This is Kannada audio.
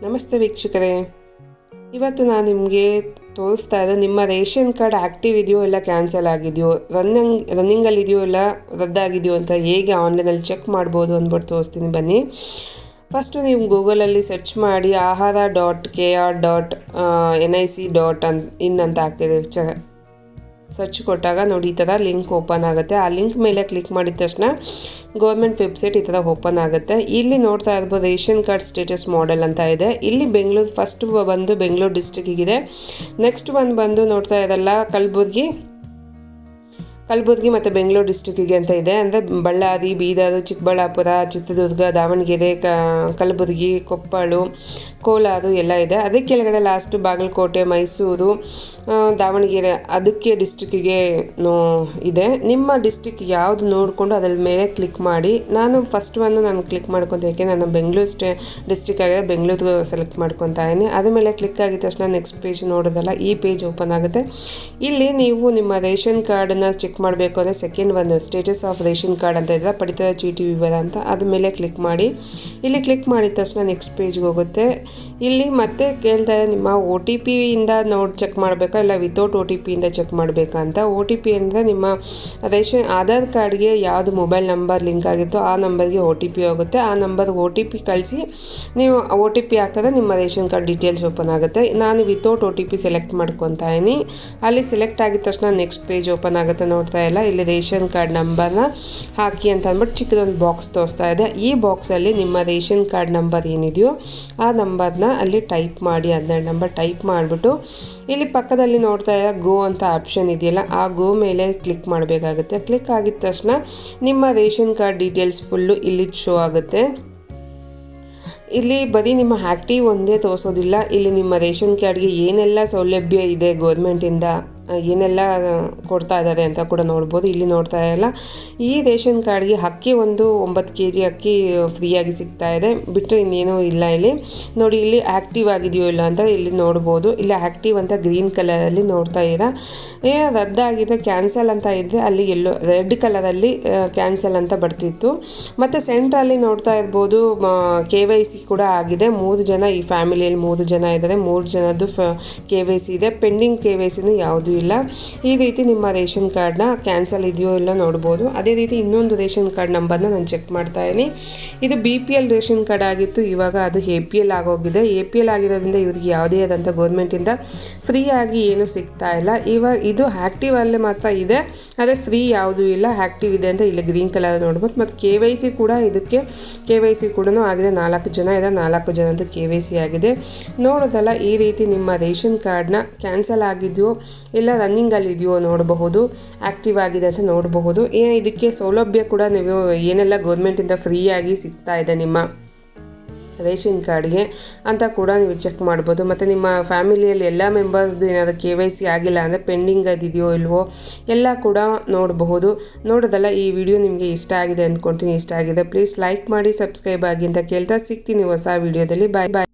ನಮಸ್ತೆ ವೀಕ್ಷಕರೇ, ಇವತ್ತು ನಾನು ನಿಮಗೆ ತೋರಿಸ್ತಾ ಇರೋದು ನಿಮ್ಮ ರೇಷನ್ ಕಾರ್ಡ್ ಆ್ಯಕ್ಟಿವ್ ಇದೆಯೋ ಇಲ್ಲ ಕ್ಯಾನ್ಸಲ್ ಆಗಿದೆಯೋ, ರನ್ನಿಂಗಲ್ಲಿದೆಯೋ ಇಲ್ಲ ರದ್ದಾಗಿದೆಯೋ ಅಂತ ಹೇಗೆ ಆನ್ಲೈನಲ್ಲಿ ಚೆಕ್ ಮಾಡ್ಬೋದು ಅಂದ್ಬಿಟ್ಟು ತೋರಿಸ್ತೀನಿ. ಬನ್ನಿ. ಫಸ್ಟು ನೀವು ಗೂಗಲಲ್ಲಿ ಸರ್ಚ್ ಮಾಡಿ ahara.kr.nic.in ಅಂತ ಹಾಕಿದ್ರೆ ಸರ್ಚ್ ಕೊಟ್ಟಾಗ ನೋಡಿ ಈ ಥರ ಲಿಂಕ್ ಓಪನ್ ಆಗುತ್ತೆ. ಆ ಲಿಂಕ್ ಮೇಲೆ ಕ್ಲಿಕ್ ಮಾಡಿದ ತಕ್ಷಣ ಗೌರ್ಮೆಂಟ್ ವೆಬ್ಸೈಟ್ ಈ ಥರ ಓಪನ್ ಆಗುತ್ತೆ. ಇಲ್ಲಿ ನೋಡ್ತಾ ಇರ್ಬೋದು ರೇಷನ್ ಕಾರ್ಡ್ ಸ್ಟೇಟಸ್ ಮಾಡೆಲ್ ಅಂತ ಇದೆ. ಇಲ್ಲಿ ಬೆಂಗಳೂರು ಫಸ್ಟ್ ಬಂದು ಬೆಂಗಳೂರು ಡಿಸ್ಟ್ರಿಕ್ಕಿಗಿದೆ. ನೆಕ್ಸ್ಟ್ ಬಂದು ನೋಡ್ತಾ ಇರಲ್ಲ ಕಲಬುರ್ಗಿ ಮತ್ತು ಬೆಂಗಳೂರು ಡಿಸ್ಟ್ರಿಕ್ಕಿಗೆ ಅಂತ ಇದೆ. ಅಂದರೆ ಬಳ್ಳಾರಿ, ಬೀದರ್, ಚಿಕ್ಕಬಳ್ಳಾಪುರ, ಚಿತ್ರದುರ್ಗ, ದಾವಣಗೆರೆ, ಕಲಬುರ್ಗಿ, ಕೊಪ್ಪಳ, ಕೋಲಾರ ಎಲ್ಲ ಇದೆ. ಅದಕ್ಕೆ ಕೆಳಗಡೆ ಲಾಸ್ಟು ಬಾಗಲಕೋಟೆ, ಮೈಸೂರು, ದಾವಣಗೆರೆ ಅದಕ್ಕೆ ಡಿಸ್ಟ್ರಿಕ್ಕಿಗೆ ಇದೆ. ನಿಮ್ಮ ಡಿಸ್ಟ್ರಿಕ್ ಯಾವುದು ನೋಡಿಕೊಂಡು ಅದರ ಮೇಲೆ ಕ್ಲಿಕ್ ಮಾಡಿ. ನಾನು ಕ್ಲಿಕ್ ಮಾಡ್ಕೊತಾ ಯಾಕೆ ನಾನು ಬೆಂಗಳೂರು ಡಿಸ್ಟ್ರಿಕ್ ಆಗಿದೆ, ಬೆಂಗಳೂರು ಸೆಲೆಕ್ಟ್ ಮಾಡ್ಕೊತಾ ಇದ್ದೀನಿ. ಅದ್ರ ಮೇಲೆ ಕ್ಲಿಕ್ ಆಗಿದ ತಕ್ಷಣ ನೆಕ್ಸ್ಟ್ ಪೇಜ್ ನೋಡೋದಲ್ಲ, ಈ ಪೇಜ್ ಓಪನ್ ಆಗುತ್ತೆ. ಇಲ್ಲಿ ನೀವು ನಿಮ್ಮ ರೇಷನ್ ಕಾರ್ಡನ್ನು ಚೆಕ್ ಮಾಡಬೇಕು ಅಂದರೆ ಸೆಕೆಂಡ್ ಒಂದು ಸ್ಟೇಟಸ್ ಆಫ್ ರೇಷನ್ ಕಾರ್ಡ್ ಅಂತ ಇದೆ, ಪಡಿತರ ಚೀಟಿ ವಿವರ ಅಂತ. ಅದ್ರ ಮೇಲೆ ಕ್ಲಿಕ್ ಮಾಡಿ. ಇಲ್ಲಿ ಕ್ಲಿಕ್ ಮಾಡಿದ ತಕ್ಷಣ ನೆಕ್ಸ್ಟ್ ಪೇಜ್ಗೆ ಹೋಗುತ್ತೆ. ಇಲ್ಲಿ ಮತ್ತೆ ಕೇಳ್ತಾ ಇದೆ ನಿಮ್ಮ OTP ಇಂದ ಚೆಕ್ ಮಾಡಬೇಕಾ ಇಲ್ಲ ವಿತೌಟ್ OTP ಇಂದ ಚೆಕ್ ಮಾಡಬೇಕಾ ಅಂತ. OTP ಅಂದರೆ ನಿಮ್ಮ ಆಧಾರ್ ಕಾರ್ಡ್ಗೆ ಯಾವುದು ಮೊಬೈಲ್ ನಂಬರ್ ಲಿಂಕ್ ಆಗಿತ್ತೋ ಆ ನಂಬರ್ಗೆ OTP ಹೋಗುತ್ತೆ. ಆ ನಂಬರ್ಗೆ OTP ಕಳಿಸಿ ನೀವು OTP ಹಾಕಿದ್ರೆ ನಿಮ್ಮ ರೇಷನ್ ಕಾರ್ಡ್ ಡೀಟೇಲ್ಸ್ ಓಪನ್ ಆಗುತ್ತೆ. ನಾನು ವಿತೌಟ್ OTP ಸೆಲೆಕ್ಟ್ ಮಾಡ್ಕೊತಾ ಇದ್ದೀನಿ. ಅಲ್ಲಿ ಸೆಲೆಕ್ಟ್ ಆಗಿದ ತಕ್ಷಣ ನೆಕ್ಸ್ಟ್ ಪೇಜ್ ಓಪನ್ ಆಗುತ್ತೆ. ನೋಡ್ತಾ ಇಲ್ಲ, ಇಲ್ಲಿ ರೇಷನ್ ಕಾರ್ಡ್ ನಂಬರ್ನ ಹಾಕಿ ಅಂತ ಅಂದ್ಬಿಟ್ಟು ಚಿಕ್ಕದೊಂದು ಬಾಕ್ಸ್ ತೋರಿಸ್ತಾ ಇದೆ. ಈ ಬಾಕ್ಸಲ್ಲಿ ನಿಮ್ಮ ರೇಷನ್ ಕಾರ್ಡ್ ನಂಬರ್ ಏನಿದೆಯೋ ಆ ನಂಬರ್ನ ಅಲ್ಲಿ ಟೈಪ್ ಮಾಡಿ. 12 ನಂಬರ್ ಟೈಪ್ ಮಾಡಿಬಿಟ್ಟು ಇಲ್ಲಿ ಪಕ್ಕದಲ್ಲಿ ನೋಡ್ತಾ ಇರೋ ಗೋ ಅಂತ ಆಪ್ಷನ್ ಇದೆಯಲ್ಲ, ಆ ಗೋ ಮೇಲೆ ಕ್ಲಿಕ್ ಮಾಡಬೇಕಾಗುತ್ತೆ. ಕ್ಲಿಕ್ ಆಗಿದ ತಕ್ಷಣ ನಿಮ್ಮ ರೇಷನ್ ಕಾರ್ಡ್ ಡೀಟೇಲ್ಸ್ ಫುಲ್ಲು ಇಲ್ಲಿ ಶೋ ಆಗುತ್ತೆ. ಇಲ್ಲಿ ಬರೀ ನಿಮ್ಮ ಆ್ಯಕ್ಟಿವ್ ಒಂದೇ ತೋರಿಸೋದಿಲ್ಲ, ಇಲ್ಲಿ ನಿಮ್ಮ ರೇಷನ್ ಕಾರ್ಡ್ಗೆ ಏನೆಲ್ಲ ಸೌಲಭ್ಯ ಇದೆ ಗೌರ್ಮೆಂಟಿಂದ, ಏನೆಲ್ಲ ಕೊಡ್ತಾ ಇದ್ದಾರೆ ಅಂತ ಕೂಡ ನೋಡ್ಬೋದು. ಇಲ್ಲಿ ನೋಡ್ತಾ ಇಲ್ಲ, ಈ ರೇಷನ್ ಕಾರ್ಡ್ಗೆ ಅಕ್ಕಿ 9 kg ಅಕ್ಕಿ ಫ್ರೀಯಾಗಿ ಸಿಗ್ತಾ ಇದೆ, ಬಿಟ್ಟರೆ ಇನ್ನೇನೂ ಇಲ್ಲ. ಇಲ್ಲಿ ನೋಡಿ, ಇಲ್ಲಿ ಆ್ಯಕ್ಟಿವ್ ಆಗಿದೆಯೋ ಇಲ್ಲ ಅಂತ ಇಲ್ಲಿ ನೋಡ್ಬೋದು. ಇಲ್ಲಿ ಆ್ಯಕ್ಟಿವ್ ಅಂತ ಗ್ರೀನ್ ಕಲರಲ್ಲಿ ನೋಡ್ತಾ ಇದ್ದೀರಾ. ರದ್ದಾಗಿದೆ ಕ್ಯಾನ್ಸಲ್ ಅಂತ ಇದ್ದರೆ ಅಲ್ಲಿ ರೆಡ್ ಕಲರಲ್ಲಿ ಕ್ಯಾನ್ಸಲ್ ಅಂತ ಬರ್ತಿತ್ತು. ಮತ್ತು ಸೆಂಟ್ರಲ್ಲಿ ನೋಡ್ತಾ ಇರ್ಬೋದು KYC ಕೂಡ ಆಗಿದೆ. 3 ಜನ ಈ ಫ್ಯಾಮಿಲಿಯಲ್ಲಿ 3 ಜನ ಇದ್ದಾರೆ. 3 ಜನದ್ದು KYC ಇದೆ. ಪೆಂಡಿಂಗ್ KYCನೂ ಯಾವುದೂ ಇಲ್ಲ. ಈ ರೀತಿ ನಿಮ್ಮ ರೇಷನ್ ಕಾರ್ಡ್ನ ಕ್ಯಾನ್ಸಲ್ ಇದೆಯೋ ಇಲ್ಲ ನೋಡ್ಬೋದು. ಅದೇ ರೀತಿ ಇನ್ನೊಂದು ರೇಷನ್ ಕಾರ್ಡ್ ನಂಬರ್ನ ನಾನು ಚೆಕ್ ಮಾಡ್ತಾ ಇದ್ದೀನಿ. ಇದು BPL ರೇಷನ್ ಕಾರ್ಡ್ ಆಗಿತ್ತು, ಇವಾಗ ಅದು APL ಆಗೋಗಿದೆ. APL ಆಗಿರೋದ್ರಿಂದ ಇವ್ರಿಗೆ ಯಾವುದೇ ಆದಂಥ ಗೌರ್ಮೆಂಟಿಂದ ಫ್ರೀ ಆಗಿ ಏನೂ ಸಿಗ್ತಾ ಇಲ್ಲ. ಇವಾಗ ಇದು ಆ್ಯಕ್ಟಿವ್ ಅಲ್ಲೇ ಮಾತ್ರ ಇದೆ, ಅದೇ ಫ್ರೀ ಯಾವುದೂ ಇಲ್ಲ. ಆ್ಯಕ್ಟಿವ್ ಇದೆ ಅಂತ ಇಲ್ಲಿ ಗ್ರೀನ್ ಕಲರ್ ನೋಡ್ಬೋದು. ಮತ್ತು KYC ಕೂಡ ಇದಕ್ಕೆ KYC ಕೂಡ ಆಗಿದೆ. 4 ಜನ ಇದೆ, 4 ಜನದ್ದು KYC ಆಗಿದೆ. ನೋಡೋದಲ್ಲ, ಈ ರೀತಿ ನಿಮ್ಮ ರೇಷನ್ ಕಾರ್ಡ್ನ ಕ್ಯಾನ್ಸಲ್ ಆಗಿದೆಯೋ ಇಲ್ಲ ರನ್ನಿಂಗಲ್ಲಿ ಇದೆಯೋ ನೋಡಬಹುದು, ಆ್ಯಕ್ಟಿವ್ ಆಗಿದೆ ಅಂತ ನೋಡಬಹುದು. ಇದಕ್ಕೆ ಸೌಲಭ್ಯ ಕೂಡ ನೀವು ಏನೆಲ್ಲ ಗೌರ್ಮೆಂಟಿಂದ ಫ್ರೀಯಾಗಿ ಸಿಗ್ತಾ ಇದೆ ನಿಮ್ಮ ರೇಷನ್ ಕಾರ್ಡ್ಗೆ ಅಂತ ಕೂಡ ನೀವು ಚೆಕ್ ಮಾಡ್ಬೋದು. ಮತ್ತು ನಿಮ್ಮ ಫ್ಯಾಮಿಲಿಯಲ್ಲಿ ಎಲ್ಲ ಮೆಂಬರ್ಸ್ದು ಏನಾದರೂ KYC ಆಗಿಲ್ಲ ಅಂದರೆ ಪೆಂಡಿಂಗ್ ಅದಿದೆಯೋ ಇಲ್ವೋ ಎಲ್ಲ ಕೂಡ ನೋಡಬಹುದು. ನೋಡೋದಲ್ಲ, ಈ ವಿಡಿಯೋ ನಿಮಗೆ ಇಷ್ಟ ಆಗಿದೆ ಅಂದ್ಕೊಳ್ತೀನಿ. ಇಷ್ಟ ಆಗಿದೆ ಪ್ಲೀಸ್ ಲೈಕ್ ಮಾಡಿ, ಸಬ್ಸ್ಕ್ರೈಬ್ ಆಗಿ ಅಂತ ಕೇಳ್ತಾ ಸಿಗ್ತೀನಿ ಹೊಸ ವಿಡಿಯೋದಲ್ಲಿ. ಬಾಯ್.